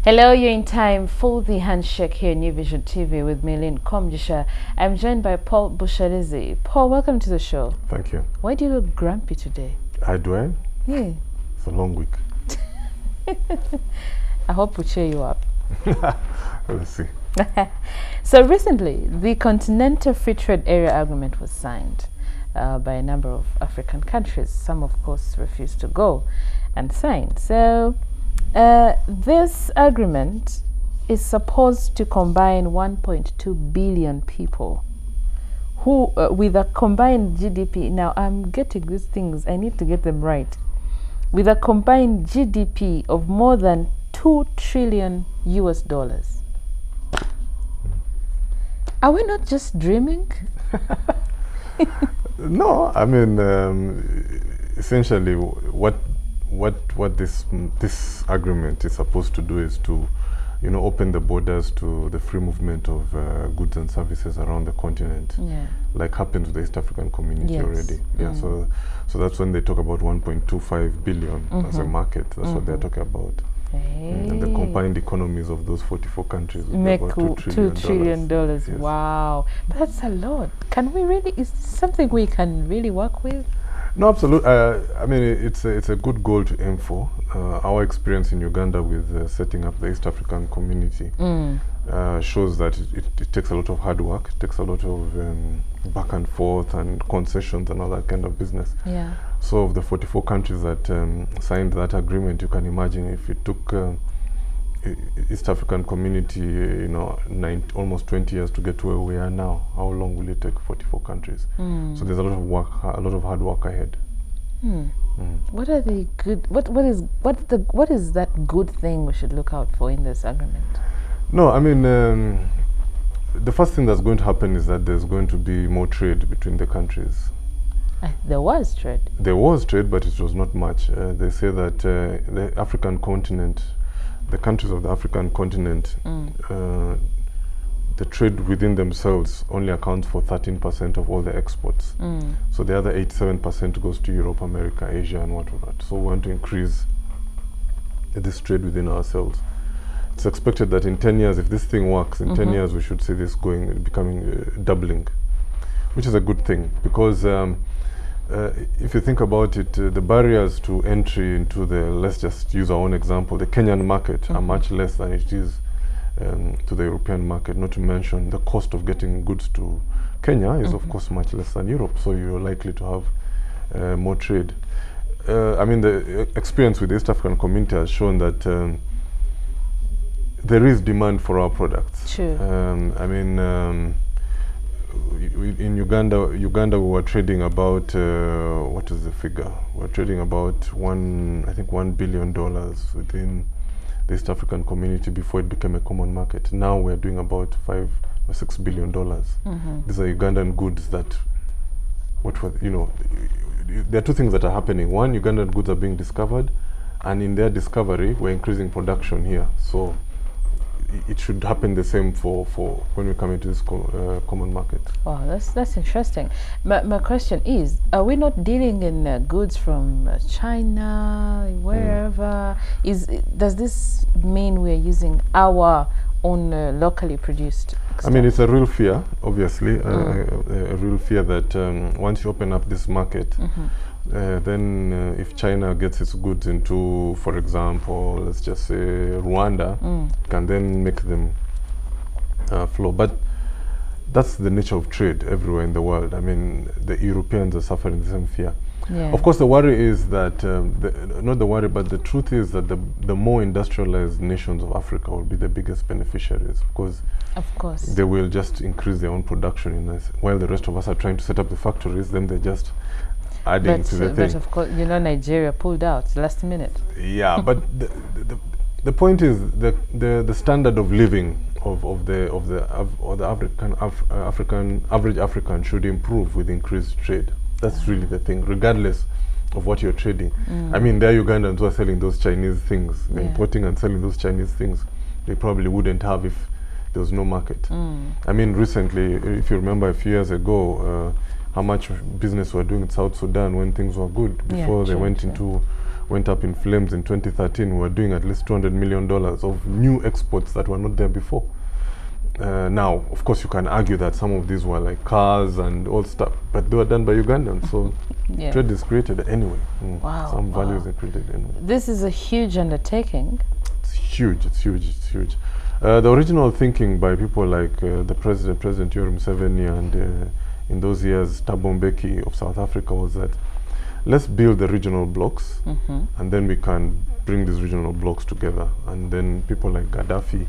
Hello, you're in time for the handshake here in New Vision TV with Milene Komjisha. I'm joined by Paul Bushalizi. Paul, welcome to the show. Thank you. Why do you look grumpy today? Do I? Yeah. It's a long week. I hope we cheer you up. Let's see. So recently, the Continental Free Trade Area Agreement was signed by a number of African countries. Some, of course, refused to go and sign. So this agreement is supposed to combine 1.2 billion people who, with a combined GDP. Now, I'm getting these things. I need to get them right. With a combined GDP of more than $2 trillion US. Are we not just dreaming? No, I mean, essentially, what this agreement is supposed to do is to, open the borders to the free movement of goods and services around the continent, like happened to the East African community already. Yeah, so that's when they talk about 1.25 billion as a market. That's what they're talking about. And the combined economies of those 44 countries would make be about $2 trillion. Yes. Wow, but that's a lot. Can we really? Is this something we can really work with? No, absolutely. I mean, it's a good goal to aim for. Our experience in Uganda with setting up the East African community shows that it takes a lot of hard work. It takes a lot of back and forth and concessions and all that kind of business. Yeah. So of the 44 countries that signed that agreement, you can imagine if it took East African community, almost 20 years to get to where we are now, how long will it take 44 countries? So there's a lot of work, a lot of hard work ahead. What are the good? What is that good thing we should look out for in this agreement? No, I mean, the first thing that's going to happen is that there's going to be more trade between the countries. There was trade. There was trade, but it was not much. They say that the African continent, the countries of the African continent, the trade within themselves only accounts for 13% of all the exports. So the other 87% goes to Europe, America, Asia, and whatnot. So we want to increase this trade within ourselves. It's expected that in 10 years, if this thing works, in 10 years we should see this becoming doubling, which is a good thing, because if you think about it, the barriers to entry into let's just use our own example, the Kenyan market are much less than it is to the European market, not to mention the cost of getting goods to Kenya is of course much less than Europe, so you're likely to have more trade. I mean, the experience with the East African community has shown that there is demand for our products. True. I mean, in Uganda we were trading about what is the figure? We're trading about $1 billion within the East African community before it became a common market. Now we're doing about $5 or $6 billion. These are Ugandan goods that, there are two things that are happening. One, Ugandan goods are being discovered, and in their discovery, we're increasing production here. So it should happen the same for when we come into this common market. Wow, that's interesting. My question is, are we not dealing in goods from China, wherever? Does this mean we're using our own locally produced stuff? I mean, it's a real fear, obviously, a real fear that once you open up this market, then if China gets its goods into, for example, let's just say Rwanda, can then make them flow. But that's the nature of trade everywhere in the world. I mean, the Europeans are suffering the same fear. Yeah. Of course, the worry is that, not the worry, but the truth is that the more industrialized nations of Africa will be the biggest beneficiaries, because they will just increase their own production while the rest of us are trying to set up the factories, then they're just adding to the thing. But of course, Nigeria pulled out last minute. Yeah, but the point is the standard of living of the average African should improve with increased trade. That's really the thing, regardless of what you're trading. I mean, there are Ugandans who are selling those Chinese things. They're importing and selling those Chinese things they probably wouldn't have if there was no market. I mean, recently, if you remember a few years ago, how much business we were doing in South Sudan when things were good before they went into went up in flames in 2013, we were doing at least $200 million of new exports that were not there before. Now, of course, you can argue that some of these were like cars and all stuff, but they were done by Ugandans, so Yeah. trade is created anyway. Wow, Some values wow. are created anyway. This is a huge undertaking. It's huge, it's huge, it's huge. The original thinking by people like the President Yoweri Museveni, and in those years Thabo Mbeki of South Africa, was that let's build the regional blocks, and then we can bring these regional blocks together. And then people like Gaddafi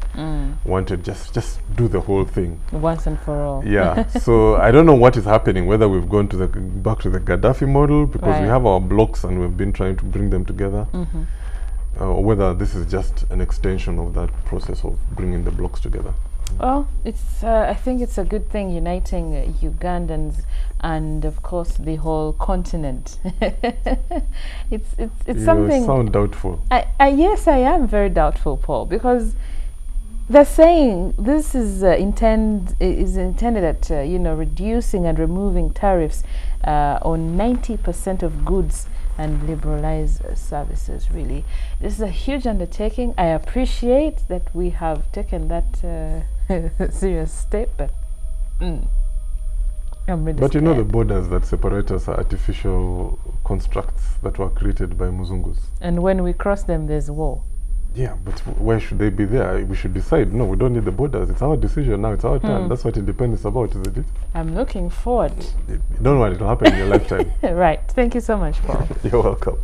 wanted just do the whole thing Once and for all. Yeah. So I don't know what is happening, whether we've gone to back to the Gaddafi model, because Right. we have our blocks and we've been trying to bring them together, or whether this is just an extension of that process of bringing the blocks together. Well, it's. I think it's a good thing uniting Ugandans and, of course, the whole continent. it's You something. sound doubtful. Yes, I am very doubtful, Paul, because they're saying this is intended at reducing and removing tariffs on 90% of goods and liberalize services. Really, this is a huge undertaking. I appreciate that we have taken that serious step, but I'm really But you know, the scared. borders that separate us are artificial constructs that were created by Muzungus. And when we cross them, there's war. Yeah, but why should they be there? We should decide. No, we don't need the borders. It's our decision now. It's our turn. That's what independence is about, isn't it? I'm looking forward. You don't know what will happen in your lifetime. Right. Thank you so much, Paul. You're welcome.